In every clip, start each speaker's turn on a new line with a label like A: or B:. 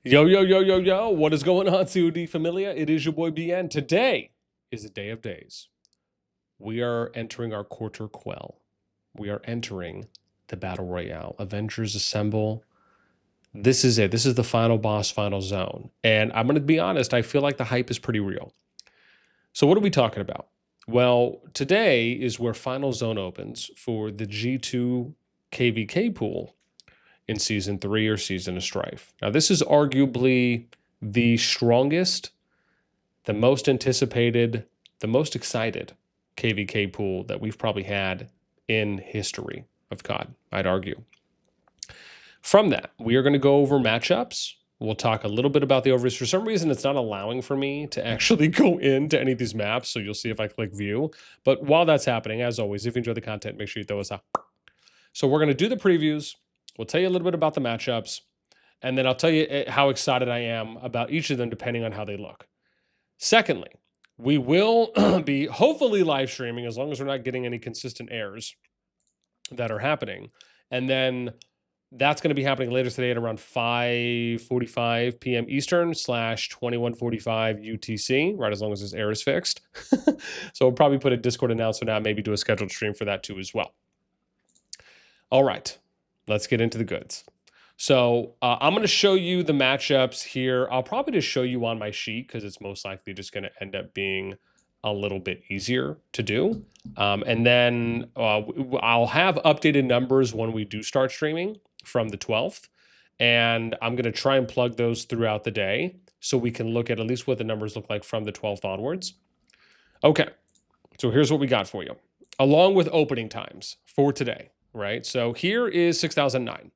A: Yo, yo, yo, yo, yo. What is going on, CoD Familia? It is your boy BN. Today is a day of days. We are entering our quarter quell. We are entering the Battle Royale. Avengers Assemble. This is it. This is the final boss, final zone. And I'm going to be honest, I feel like the hype is pretty real. So what are we talking about? Well, today is where final zone opens for the G2 KvK pool in Season 3 or Season of Strife. Now, this is arguably the strongest, the most anticipated, the most excited KvK pool that we've probably had in history of COD, I'd argue. From that, we are going to go over matchups. We'll talk a little bit about the overviews. For some reason, it's not allowing for me to actually go into any of these maps, so you'll see if I click view. But while that's happening, as always, if you enjoy the content, make sure you throw us out. So we're going to do the previews. We'll tell you a little bit about the matchups, and then I'll tell you how excited I am about each of them depending on how they look. Secondly, we will be hopefully live streaming as long as we're not getting any consistent errors that are happening. And then that's going to be happening later today at around 5:45 p.m. Eastern / 21:45 UTC, right, as long as this error is fixed. So we'll probably put a Discord announcement out, maybe do a scheduled stream for that too as well. All right, let's get into the goods. So I'm going to show you the matchups here. I'll probably just show you on my sheet because it's most likely just going to end up being a little bit easier to do. And then I'll have updated numbers when we do start streaming from the 12th. And I'm going to try and plug those throughout the day so we can look at least what the numbers look like from the 12th onwards. Okay, so here's what we got for you, along with opening times for today, right? So here is 6009.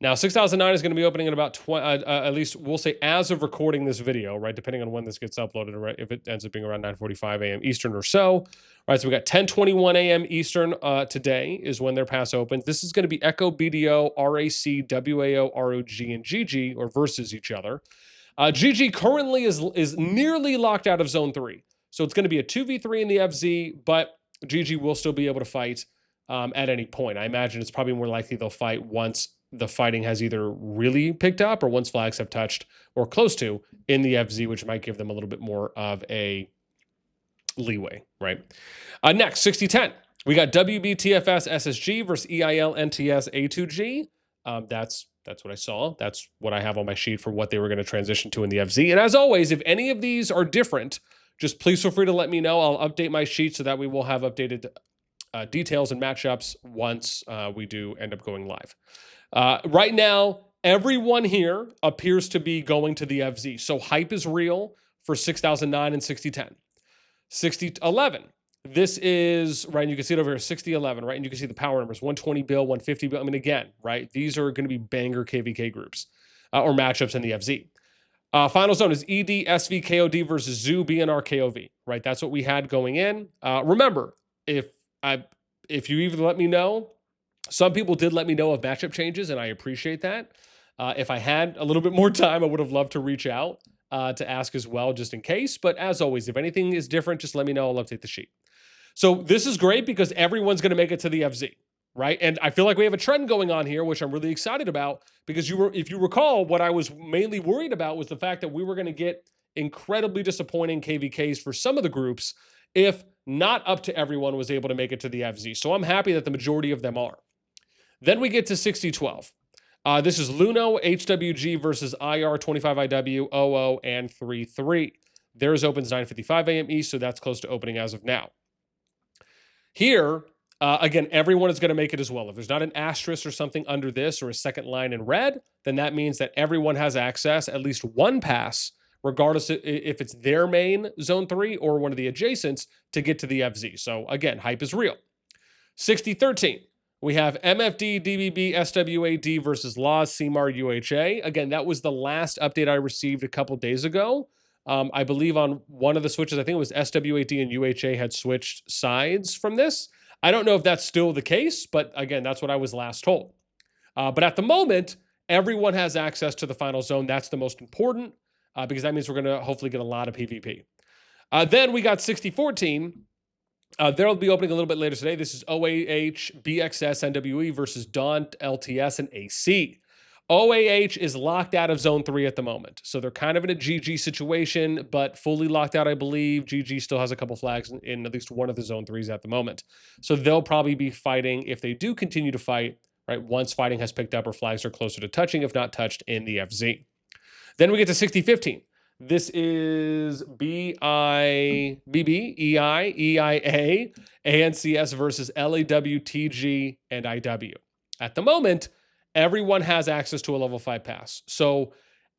A: Now, 6009 is going to be opening at about, at least we'll say as of recording this video, right? Depending on when this gets uploaded, right? If it ends up being around 9:45 a.m. Eastern or so, right? So we got 10:21 a.m. Eastern today is when their pass opens. This is going to be Echo, BDO, RAC, WAO, ROG, and GG, or versus each other. GG currently is nearly locked out of Zone 3. So it's going to be a 2v3 in the FZ, but GG will still be able to fight at any point. I imagine it's probably more likely they'll fight once the fighting has either really picked up or once flags have touched or close to in the FZ, which might give them a little bit more of a leeway, right? Next, 6010. We got WBTFS SSG versus EIL NTS A2G. That's what I saw. That's what I have on my sheet for what they were going to transition to in the FZ. And as always, if any of these are different, just please feel free to let me know. I'll update my sheet so that we will have updated details and matchups once we do end up going live. Right now, everyone here appears to be going to the FZ. So hype is real for 6009 and 6010. 6011. This is, right, and you can see it over here, 6011, right? And you can see the power numbers, 120 bill, 150 bill. I mean, again, right, these are going to be banger KvK groups or matchups in the FZ. Final zone is ED, SV, KOD versus Zoo, BNR, KOV, right? That's what we had going in. Remember, if you even let me know, some people did let me know of matchup changes, and I appreciate that. If I had a little bit more time, I would have loved to reach out to ask as well, just in case. But as always, if anything is different, just let me know. I'll update the sheet. So this is great because everyone's going to make it to the FZ, right? And I feel like we have a trend going on here, which I'm really excited about because if you recall, what I was mainly worried about was the fact that we were going to get incredibly disappointing KvKs for some of the groups if not up to everyone was able to make it to the FZ. So I'm happy that the majority of them are. Then we get to 6012. This is Luno, HWG versus IR, 25IW, OO, and 33. Theirs opens 9:55 a.m. East, so that's close to opening as of now. Here, again, everyone is going to make it as well. If there's not an asterisk or something under this or a second line in red, then that means that everyone has access, at least one pass, regardless if it's their main Zone 3 or one of the adjacents, to get to the FZ. So again, hype is real. 6013. We have MFD, DBB, SWAD versus Laws, CMAR, UHA. Again, that was the last update I received a couple days ago. I believe on one of the switches, I think it was SWAD and UHA had switched sides from this. I don't know if that's still the case, but again, that's what I was last told. But at the moment, everyone has access to the final zone. That's the most important because that means we're going to hopefully get a lot of PvP. Then we got 6014. They'll be opening a little bit later today. This is OAH, BXS, NWE versus Dawn, LTS, and AC. OAH is locked out of Zone 3 at the moment. So they're kind of in a GG situation, but fully locked out, I believe. GG still has a couple flags in at least one of the Zone 3s at the moment. So they'll probably be fighting, if they do continue to fight, right, once fighting has picked up or flags are closer to touching, if not touched, in the FZ. Then we get to 60-15. This is BB, EI, EIA, ANCS versus LAW, TG, and IW. At the moment, everyone has access to a level 5 pass. So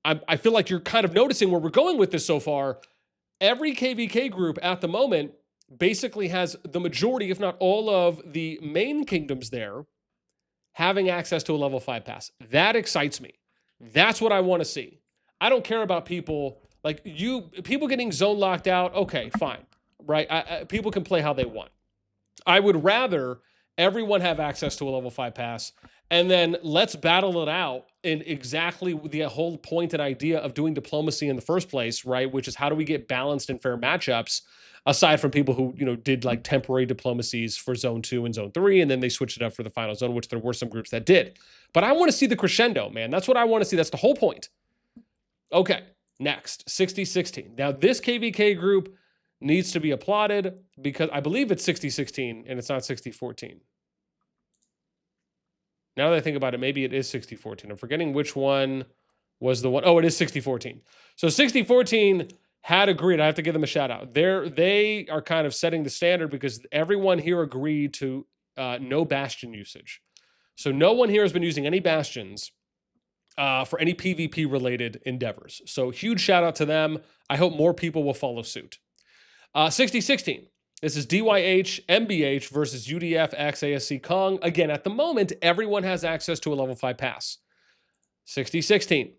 A: I feel like you're kind of noticing where we're going with this so far. Every KvK group at the moment basically has the majority, if not all of the main kingdoms there having access to a level 5 pass. That excites me. That's what I want to see. I don't care about people like people getting zone locked out. Okay, fine, right? People can play how they want. I would rather everyone have access to a level 5 pass, and then let's battle it out in exactly the whole point and idea of doing diplomacy in the first place, right? Which is how do we get balanced and fair matchups, aside from people who, did like temporary diplomacies for Zone 2 and Zone 3, and then they switched it up for the final zone, which there were some groups that did. But I want to see the crescendo, man. That's what I want to see. That's the whole point. Okay, next, 60-16. Now, this KvK group needs to be applauded because I believe it's 60-16 and it's not 60-14. Now that I think about it, maybe it is 60-14. I'm forgetting which one was the one. Oh, it is 60-14. So 60-14 had agreed. I have to give them a shout out. They are kind of setting the standard because everyone here agreed to no bastion usage. So no one here has been using any bastions for any PvP related endeavors. So huge shout out to them. I hope more people will follow suit. 60-16. This is DYH, MBH versus UDF X ASC Kong. Again, at the moment, everyone has access to a level 5 pass. 60-16.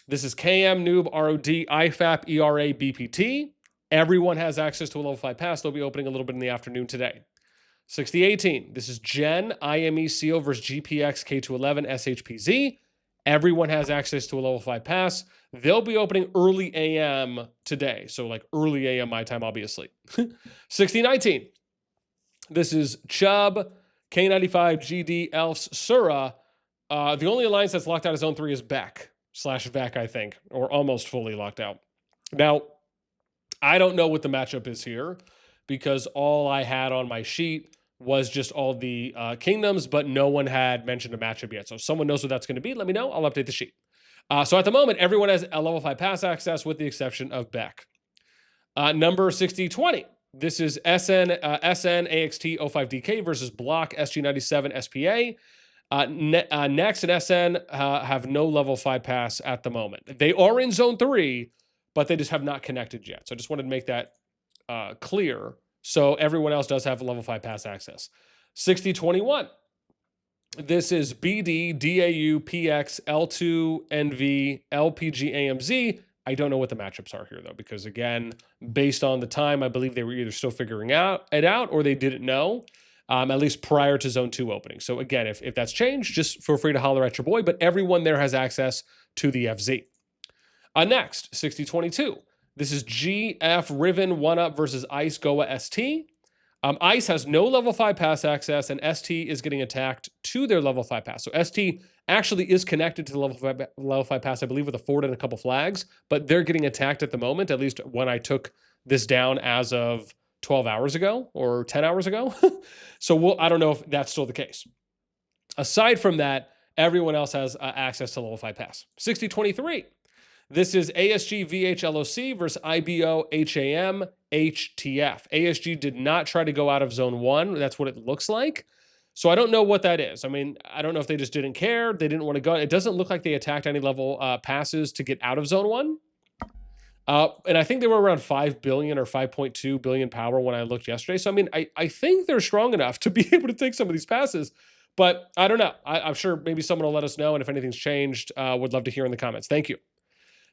A: This is KM, Noob, ROD, IFAP, ERA, BPT. Everyone has access to a level 5 pass. They'll be opening a little bit in the afternoon today. 60-18. This is Gen, IME, CO versus GPX, K211, SHPZ. Everyone has access to a level 5 pass. They'll be opening early AM today. So like early AM my time, I'll be asleep. 60-19. This is Chubb, K95, GD, Elves, Sura. The only alliance that's locked out of Zone 3 is Beck/Vec, I think, or almost fully locked out. Now, I don't know what the matchup is here because all I had on my sheet was just all the kingdoms, but no one had mentioned a matchup yet. So if someone knows what that's going to be, let me know. I'll update the sheet. So at the moment, everyone has a level 5 pass access with the exception of Beck. Number 60-20. This is SN AXT 05DK versus Block SG97 SPA. Next and SN have no level 5 pass at the moment. They are in Zone 3, but they just have not connected yet. So I just wanted to make that clear. So everyone else does have a level 5 pass access. 60-21. This is BD, DAU, PX, L2, NV, LPG, AMZ. I don't know what the matchups are here, though, because, again, based on the time, I believe they were either still figuring it out or they didn't know, at least prior to Zone 2 opening. So, again, if that's changed, just feel free to holler at your boy, but everyone there has access to the FZ. Next, 60-22. This is GF Riven 1UP versus Ice Goa ST. Ice has no level 5 pass access, and ST is getting attacked to their level 5 pass. So ST actually is connected to the level 5 pass, I believe, with a fort and a couple flags, but they're getting attacked at the moment, at least when I took this down as of 12 hours ago or 10 hours ago. So I don't know if that's still the case. Aside from that, everyone else has access to level 5 pass. 60-23. This is ASG VHLOC versus IBO HAM HTF. ASG did not try to go out of Zone 1. That's what it looks like. So I don't know what that is. I mean, I don't know if they just didn't care. They didn't want to go. It doesn't look like they attacked any level passes to get out of Zone 1. And I think they were around 5 billion or 5.2 billion power when I looked yesterday. So, I mean, I think they're strong enough to be able to take some of these passes. But I don't know. I'm sure maybe someone will let us know. And if anything's changed, would love to hear in the comments. Thank you.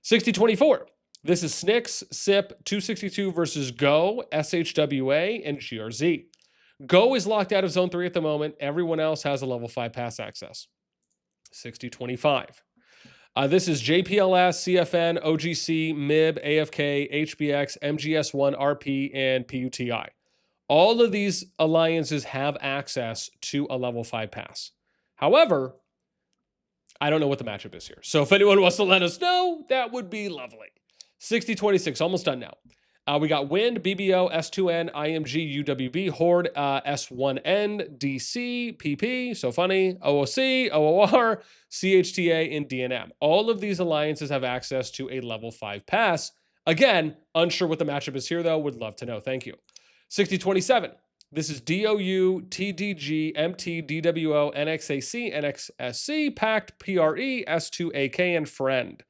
A: 60-24. This is SNIX, SIP, 262 versus Go, SHWA, and GRZ. Go is locked out of Zone 3 at the moment. Everyone else has a level 5 pass access. 60-25. This is JPLS, CFN, OGC, MIB, AFK, HBX, MGS1, RP, and PUTI. All of these alliances have access to a level 5 pass. However, I don't know what the matchup is here. So if anyone wants to let us know, that would be lovely. 60-26, almost done now. We got Wind, BBO, S2N, IMG, UWB, Horde, S1N, DC, PP, so funny, OOC, OOR, CHTA, and DNM. All of these alliances have access to a level 5 pass. Again, unsure what the matchup is here, though. Would love to know. Thank you. 60-27. This is DOU, TDG, MT, DWO, NXAC, NXSC, Pact, PRE, S2AK, and Friend.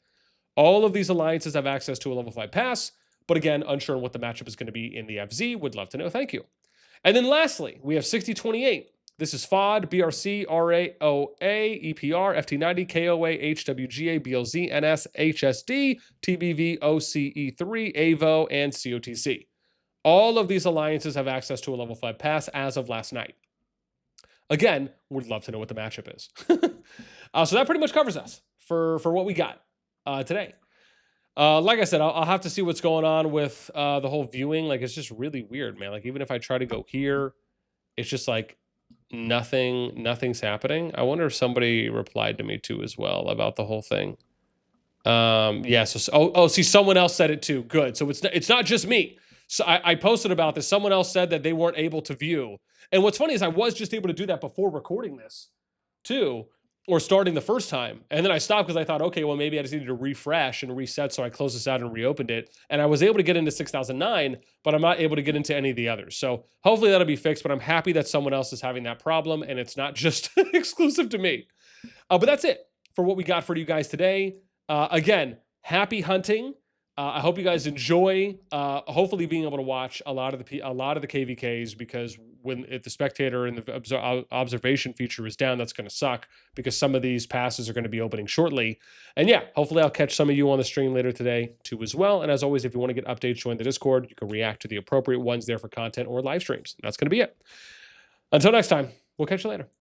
A: All of these alliances have access to a level 5 pass, but again, unsure on what the matchup is going to be in the FZ. Would love to know. Thank you. And then lastly, we have 60-28. This is FOD, BRC, RAOA, EPR, FT90, KOA, HWGA, BLZ, NS, HSD, TBV, OCE3, AVO, and COTC. All of these alliances have access to a level 5 pass as of last night. Again, would love to know what the matchup is. So that pretty much covers us for what we got today. Like I said, I'll have to see what's going on with the whole viewing. Like, it's just really weird, man. Like, even if I try to go here, it's just like nothing's happening. I wonder if somebody replied to me too as well about the whole thing. Yeah. So see, someone else said it too. Good. So it's not just me. So I posted about this. Someone else said that they weren't able to view. And what's funny is I was just able to do that before recording this too, or starting the first time. And then I stopped because I thought, okay, well, maybe I just needed to refresh and reset. So I closed this out and reopened it. And I was able to get into 6009, but I'm not able to get into any of the others. So hopefully that'll be fixed, but I'm happy that someone else is having that problem and it's not just exclusive to me. But that's it for what we got for you guys today. Again, happy hunting. I hope you guys enjoy. Hopefully, being able to watch a lot of the KvKs, because if the spectator and the observation feature is down, that's going to suck, because some of these passes are going to be opening shortly. And yeah, hopefully I'll catch some of you on the stream later today too as well. And as always, if you want to get updates, join the Discord. You can react to the appropriate ones there for content or live streams. That's going to be it. Until next time, we'll catch you later.